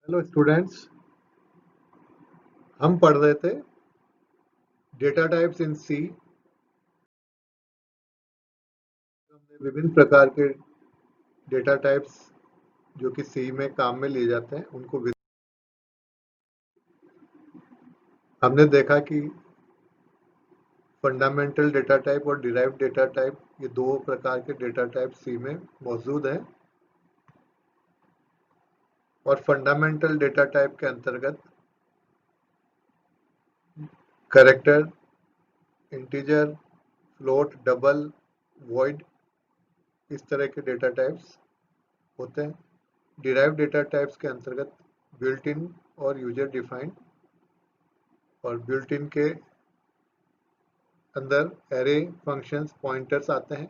Hello students. हम पढ़ रहे थे डेटा टाइप्स इन सी। हमने विभिन्न प्रकार के डेटा टाइप्स जो कि सी में काम में लिए जाते हैं उनको हमने देखा कि फंडामेंटल डेटा टाइप और डिराइव्ड डेटा टाइप, ये दो प्रकार के डेटा टाइप सी में मौजूद हैं। और फंडामेंटल डेटा टाइप के अंतर्गत character, integer, float, double, void, इस तरह के डेटा टाइप्स होते हैं। डिराइव्ड डेटा टाइप्स के अंतर्गत बिल्ट इन और यूजर डिफाइंड, और बिल्ट इन के अंदर एरे, फंक्शंस, पॉइंटर्स आते हैं,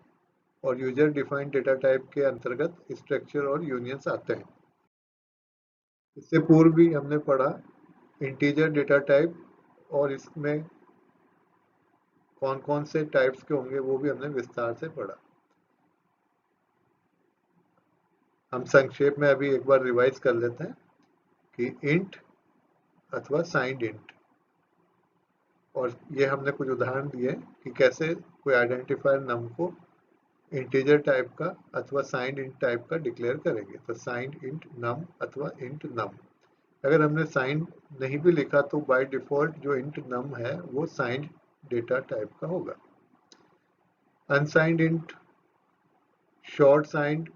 और यूजर डिफाइंड डेटा टाइप के अंतर्गत स्ट्रक्चर और यूनियंस आते हैं। इससे पूर्व भी हमने पढ़ा इंटीजर डेटा टाइप, और इसमें कौन कौन से टाइप्स के होंगे वो भी हमने विस्तार से पढ़ा। हम संक्षेप में अभी एक बार रिवाइज कर लेते हैं कि इंट अथवा साइंड इंट, और ये हमने कुछ उदाहरण दिए कि कैसे कोई आइडेंटिफायर नम को इंटीजर टाइप का अथवा साइंड इंट टाइप का डिक्लेयर करेंगे। तो साइंड इंट नम अथवा इंट नम। अगर हमने साइंड नहीं भी लिखा तो बाय डिफॉल्ट जो इंट नम है वो साइंड डेटा टाइप का होगा। Unsigned int, short signed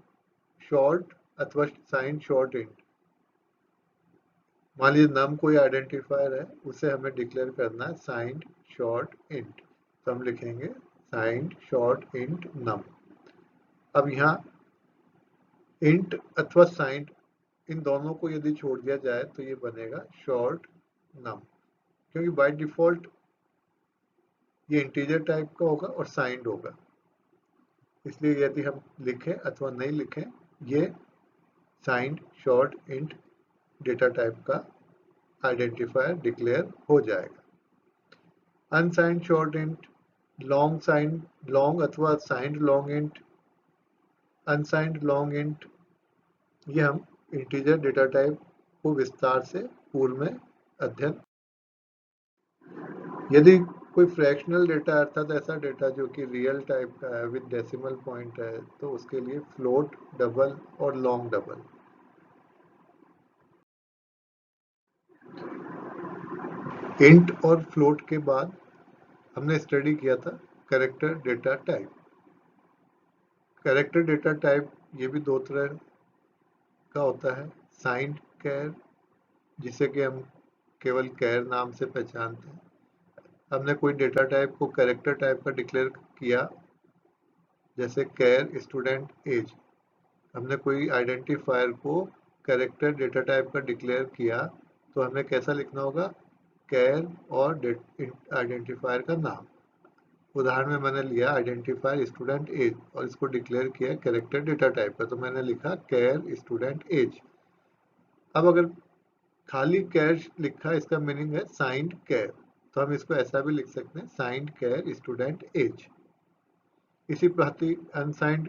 short अथवा साइंड शॉर्ट इंट। मान लीजिए नम कोई आइडेंटिफायर है, उसे हमें डिक्लेयर करना है साइंड शॉर्ट इंट, तो हम लिखेंगे साइंड शॉर्ट इंट नम। अब यहाँ इंट अथवा साइंड, इन दोनों को यदि छोड़ दिया जाए तो ये बनेगा शॉर्ट नम, क्योंकि बाय डिफॉल्ट ये इंटीजर टाइप का होगा और साइंड होगा। इसलिए यदि हम लिखें अथवा नहीं लिखें, ये signed short int data type का आइडेंटिफायर डिक्लेयर हो जाएगा। Unsigned short int, long signed long अथवा signed long int, unsigned long int, ये हम इंटीजर डेटा टाइप को विस्तार से पूर्व में अध्ययन। यदि कोई फ्रैक्शनल डेटा अर्थात ऐसा डेटा जो कि रियल टाइप का है विद डेसिमल पॉइंट है, तो उसके लिए फ्लोट, डबल और लॉन्ग डबल। इंट और फ्लोट के बाद हमने स्टडी किया था character data type. Character data type ये भी दो तरह का होता है। साइंड कैर, जिसे कि हम केवल कैर नाम से पहचानते हैं। हमने कोई डेटा टाइप को कैरेक्टर टाइप का डिक्लेयर किया, जैसे कैर स्टूडेंट एज। हमने कोई आइडेंटिफायर को कैरेक्टर डेटा टाइप का डिक्लेयर किया, तो हमें कैसा लिखना होगा, कैर और आइडेंटिफायर का नाम। उदाहरण में मैंने लिया आइडेंटिफायर स्टूडेंट एज और इसको डिक्लेयर किया कैरेक्टर डेटा टाइप का, तो मैंने लिखा कैर स्टूडेंट एज। अब अगर खाली कैर लिखा, इसका मीनिंग है साइंड कैर, तो हम इसको ऐसा भी लिख सकते हैं साइंड कैर स्टूडेंट एज। इसी प्रति अनसाइंड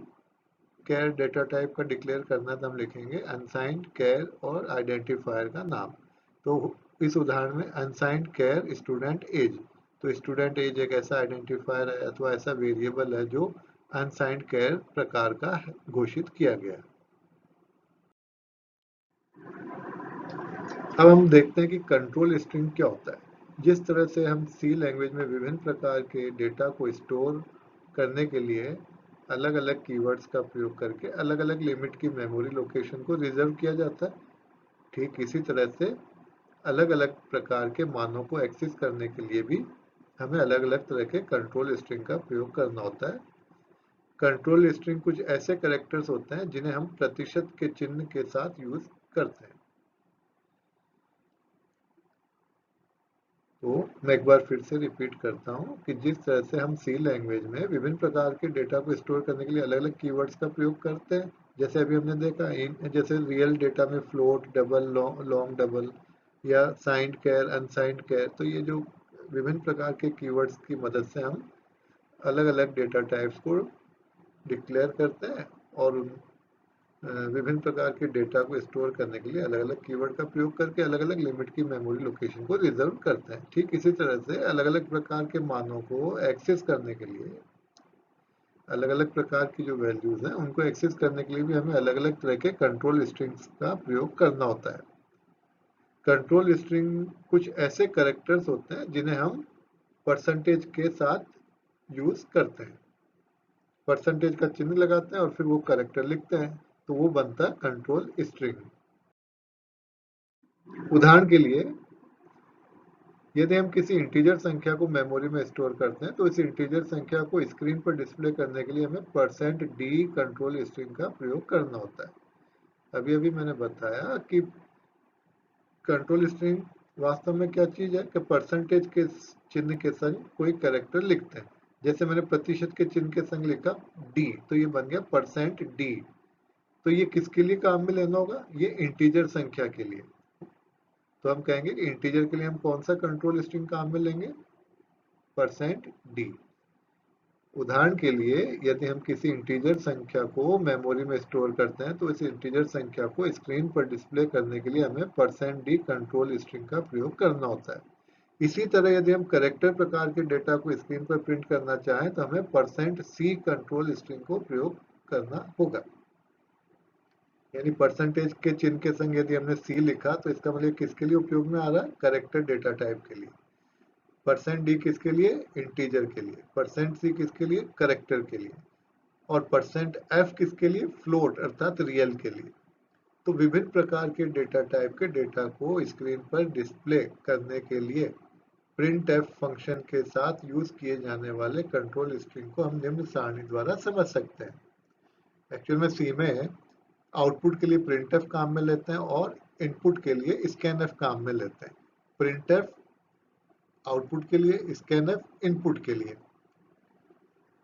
कैर डेटा टाइप का डिक्लेयर करना, तो हम लिखेंगे अनसाइंड कैर और आइडेंटिफायर का नाम। तो इस उदाहरण में अनसाइंड कैर स्टूडेंट एज, तो स्टूडेंट एज एक ऐसा आइडेंटिफायर है अथवा ऐसा वेरिएबल है जो अनसाइंड कैर प्रकार का घोषित किया गया। अब हम देखते हैं कि कंट्रोल स्ट्रिंग क्या होता है। जिस तरह से हम सी लैंग्वेज में विभिन्न प्रकार के डेटा को स्टोर करने के लिए अलग अलग कीवर्ड्स का प्रयोग करके अलग अलग लिमिट की मेमोरी लोकेशन को रिजर्व किया जाता है, ठीक इसी तरह से अलग अलग प्रकार के मानों को एक्सेस करने के लिए भी हमें अलग अलग तरह के कंट्रोल स्ट्रिंग का प्रयोग करना होता है। कंट्रोल स्ट्रिंग कुछ ऐसे कैरेक्टर्स होते हैं जिन्हें हम प्रतिशत के चिन्ह के साथ यूज करते हैं। तो मैं एक बार फिर से रिपीट करता हूँ कि जिस तरह से हम सी लैंग्वेज में विभिन्न प्रकार के डेटा को स्टोर करने के लिए अलग अलग कीवर्ड्स का प्रयोग करते हैं, जैसे अभी हमने देखा जैसे रियल डेटा में फ्लोट, डबल, लॉन्ग डबल, या साइंड कैर, अनसाइंड कैर, तो ये जो विभिन्न प्रकार के कीवर्ड्स की मदद से हम अलग अलग डेटा टाइप्स को डिक्लेयर करते हैं और विभिन्न प्रकार के डेटा को स्टोर करने के लिए अलग अलग कीवर्ड का प्रयोग करके अलग अलग लिमिट की मेमोरी लोकेशन को रिजर्व करते हैं। ठीक इसी तरह से अलग अलग प्रकार के मानों को एक्सेस करने के लिए अलग अलग प्रकार की जो वैल्यूज हैं उनको एक्सेस करने के लिए भी हमें अलग अलग तरह के कंट्रोल स्ट्रिंग्स का प्रयोग करना होता है। कंट्रोल स्ट्रिंग कुछ ऐसे कैरेक्टर्स होते हैं जिन्हें हम परसेंटेज के साथ यूज करते हैं। परसेंटेज का चिन्ह लगाते हैं और फिर वो कैरेक्टर लिखते हैं, तो वो बनता है कंट्रोल स्ट्रिंग। उदाहरण के लिए यदि हम किसी इंटीजर संख्या को मेमोरी में स्टोर करते हैं तो इस इंटीजर संख्या को स्क्रीन पर डिस्प्ले करने के लिए हमें %d कंट्रोल स्ट्रिंग का प्रयोग करना होता है। अभी अभी मैंने बताया कि कंट्रोल स्ट्रिंग वास्तव में क्या चीज है कि परसेंटेज के चिन्ह के संग कोई कैरेक्टर लिखते हैं। जैसे मैंने प्रतिशत के चिन्ह के संग लिखा d, तो ये बन गया %d। तो ये किसके लिए काम में लेना होगा? ये इंटीजर संख्या के लिए। तो हम कहेंगे कि इंटीजर के लिए हम कौन सा कंट्रोल स्ट्रिंग काम में लेंगे? %d। उदाहरण के लिए यदि हम किसी इंटीजर संख्या को मेमोरी में स्टोर करते हैं तो इस इंटीजर संख्या को स्क्रीन पर डिस्प्ले करने के लिए हमें %d कंट्रोल स्ट्रिंग का प्रयोग करना होता है। इसी तरह यदि हम कैरेक्टर प्रकार के डेटा को स्क्रीन पर प्रिंट करना चाहें तो हमें %c कंट्रोल स्ट्रिंग को प्रयोग करना होगा। यानी परसेंटेज के चिन्ह के संग यदि हमने c लिखा तो इसका मतलब किसके लिए उपयोग में आ रहा है? कैरेक्टर डेटा टाइप के लिए। %d किसके लिए? इंटीजर के लिए। %c किसके लिए? कैरेक्टर के लिए। और %f किसके लिए? फ्लोट अर्थात रियल के लिए। तो विभिन्न प्रकार के डेटा टाइप के डेटा को स्क्रीन पर डिस्प्ले करने के लिए printf फंक्शन के साथ यूज किए जाने वाले कंट्रोल स्ट्रिंग को हम निम्न सारणी द्वारा समझ सकते हैं। एक्चुअल में सी में आउटपुट के लिए printf काम में लेते हैं और इनपुट के लिए scanf काम में लेते हैं। printf आउटपुट के लिए, scanf इनपुट के लिए।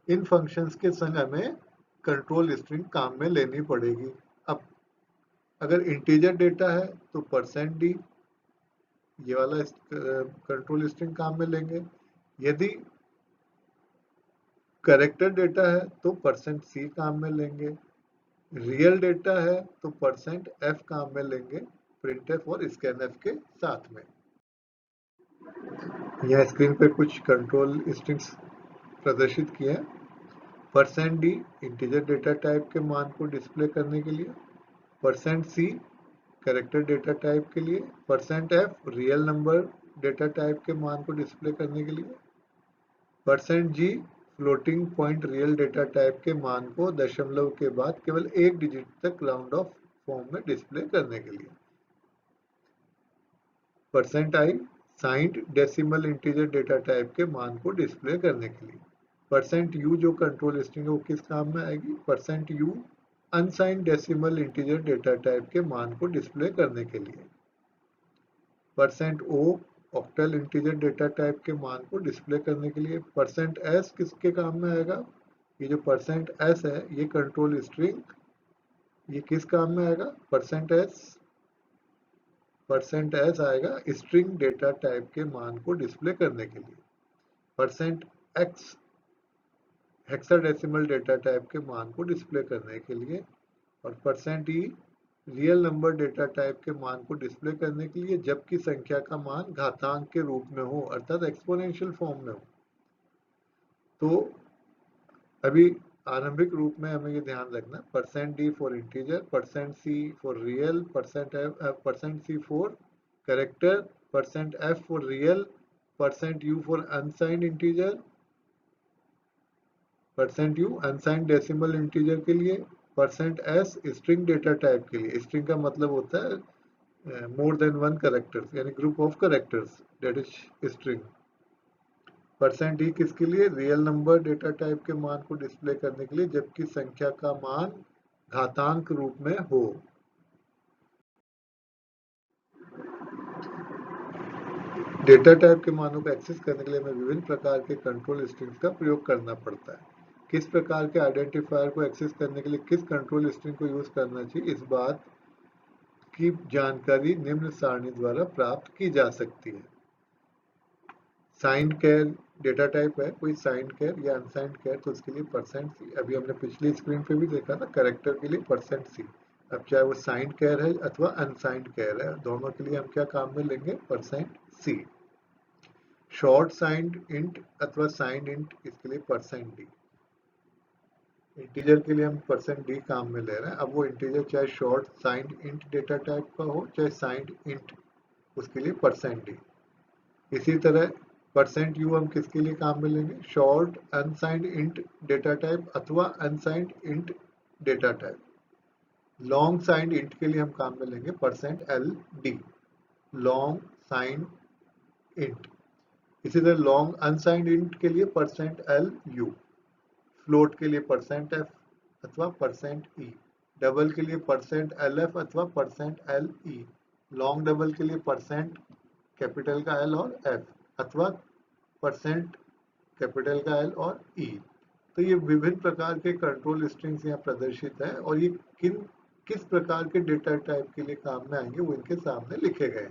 इन फंक्शंस के संग हमें कंट्रोल स्ट्रिंग काम में लेनी पड़ेगी। अब अगर इंटीजर डेटा है तो %d ये वाला कंट्रोल स्ट्रिंग काम में लेंगे। यदि कैरेक्टर डेटा है तो %c काम में लेंगे। रियल डेटा है तो %f काम में लेंगे printf और scanf के साथ में। यहाँ स्क्रीन पे कुछ कंट्रोल स्ट्रिंग्स प्रदर्शित किए हैं। %d इंटीजर डेटा टाइप के मान को डिस्प्ले करने के लिए, %c कैरेक्टर डेटा टाइप के लिए, %f real number data type के मान को डिस्प्ले करने के लिए, %g floating point real data type के मान को दशमलव के बाद केवल एक डिजिट तक राउंड ऑफ फॉर्म में डिस्प्ले करने के लिए, %i signed decimal integer data type के मान को डिस्प्ले करने के लिए। %u जो कंट्रोल स्ट्रिंग है वो किस काम में आएगी? %u unsigned decimal integer data type के मान को डिस्प्ले करने के लिए। %o octal integer data type के मान को डिस्प्ले करने के लिए। %s किसके काम में आएगा? ये जो %s है ये कंट्रोल स्ट्रिंग, ये किस काम में आएगा? %s आएगा स्ट्रिंग डेटा टाइप के मान को डिस्प्ले करने के लिए। %x हेक्साडेसिमल डेटा टाइप के मान को डिस्प्ले करने के लिए। और %e real number data type के मान को डिस्प्ले करने के लिए जबकि संख्या का मान घातांक के रूप में हो अर्थात एक्सपोनेंशियल फॉर्म में हो। तो अभी आरंभिक रूप में हमें ये ध्यान रखना, %d for integer, %c for real, %c for character, %f for real, %u for unsigned integer, %u unsigned decimal integer के लिए, %s स्ट्रिंग डेटा टाइप के लिए। स्ट्रिंग का मतलब होता है मोर देन वन कैरेक्टर्स यानी group of characters, that is string. %d किसके लिए? रियल नंबर डेटा टाइप के मान को डिस्प्ले करने के लिए जबकि संख्या का मान घातांक रूप में हो। डेटा टाइप के मानों को एक्सेस करने के लिए हमें विभिन्न प्रकार के कंट्रोल स्ट्रिंग्स का प्रयोग करना पड़ता है। किस प्रकार के आइडेंटिफायर को एक्सेस करने के लिए किस कंट्रोल स्ट्रिंग को यूज करना चाहिए, इस बात की जानकारी निम्न सारणी द्वारा प्राप्त की जा सकती है। साइंड कैर डेटा टाइप है, कोई साइंड कैर या अनसाइंड कैर तो उसके लिए %c। अभी हमने पिछली स्क्रीन पे भी देखा था कैरेक्टर के लिए %c। अब चाहे वो साइंड कैर है अथवा अनसाइंड कैर है, दोनों के लिए हम क्या काम में लेंगे, %c। शॉर्ट साइंड इंट अथवा साइंड इंट, इसके लिए %d। इंटीजर के लिए हम %d काम में ले रहे हैं। अब वो इंटीजर चाहे short signed int data type का हो चाहे साइंड इंट, उसके लिए %d। इसी तरह %u हम किसके लिए काम में लेंगे, short unsigned int data type अथवा unsigned int data type. Long signed int के लिए हम काम में लेंगे %ld, लॉन्ग साइंड इंट। इसी तरह लॉन्ग अनसाइंड इंट के लिए %lu, फ्लोट के लिए %f अथवा %e, डबल के लिए %lf अथवा %le, लॉन्ग डबल के लिए कैपिटल का L और F अथवा कैपिटल का L और E। तो ये विभिन्न प्रकार के कंट्रोल स्ट्रिंग्स यहाँ प्रदर्शित है और ये किस प्रकार के डेटा टाइप के लिए काम में आएंगे वो इनके सामने लिखे गए।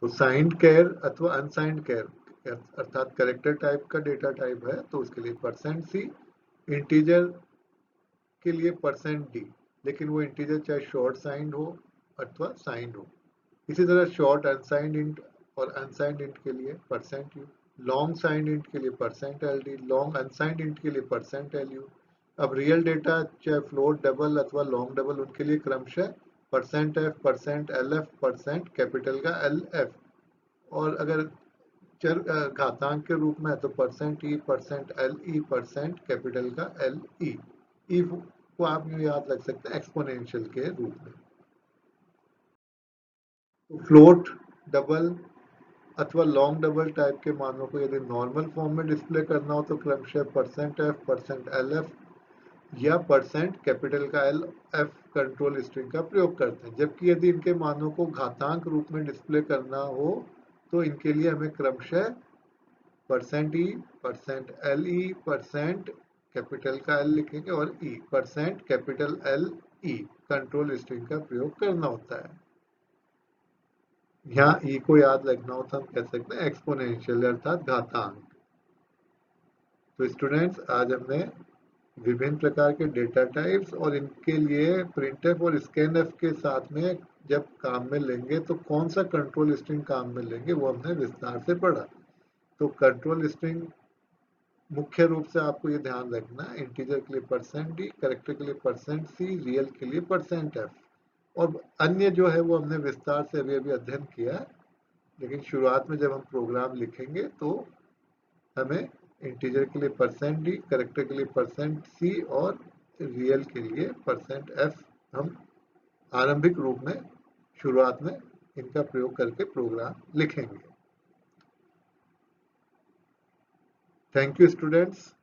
तो साइंड कैर अथवा अनसाइंड कैर अर्थात कैरेक्टर टाइप का डेटा टाइप है तो उसके लिए %c। इंटीजर के लिए %d, लेकिन वो इंटीजर चाहे शॉर्ट साइंड हो अथवा साइंड हो। इसी तरह शॉर्ट अनसाइंड इंट और अनसाइंड इंट के लिए %u, लॉन्ग साइंड इंट के लिए %ld, लॉन्ग अनसाइंड इंट के लिए %lu। अब रियल डेटा चाहे फ्लोट डबल अथवा लॉन्ग डबल, उनके लिए क्रमशः %f, %lf, कैपिटल का LF, और अगर चर घातांक के रूप में है तो %e, %le, कैपिटल का LE। ई को आप यूँ याद रख सकते हैं एक्सपोनेंशियल के रूप में। तो फ्लोट डबल अथवा लॉन्ग डबल टाइप के मानों को यदि नॉर्मल फॉर्म में डिस्प्ले करना हो तो क्रमशः %f, %lf या कैपिटल का LF कंट्रोल स्ट्रिंग का प्रयोग करते हैं। जबकि यदि इनके मानों को घातांक रूप में डिस्प्ले करना हो तो इनके लिए हमें क्रमशः %e, %le, कैपिटल का L लिखेंगे और E, capital LE control string का प्रयोग करना होता है। यहाँ E को याद रखना हो तो हम कह सकते हैं एक्सपोनेंशियल अर्थात घातांक। तो स्टूडेंट्स, आज हमने विभिन्न प्रकार के डेटा टाइप्स और इनके लिए प्रिंटफ और स्कैनफ के साथ में जब काम में लेंगे तो कौन सा कंट्रोल स्ट्रिंग काम में लेंगे वो हमने विस्तार से पढ़ा। तो कंट्रोल स्ट्रिंग मुख्य रूप से आपको ये ध्यान रखना है, इंटीजर के लिए %d, कैरेक्टर के लिए %c, रियल के लिए %f, और अन्य जो है वो हमने विस्तार से अभी अभी अध्ययन किया है। लेकिन शुरुआत में जब हम प्रोग्राम लिखेंगे तो हमें इंटीजर के लिए %d, कैरेक्टर के लिए %c और रियल के लिए %f हम आरंभिक रूप में शुरुआत में इनका प्रयोग करके प्रोग्राम लिखेंगे। Thank you students.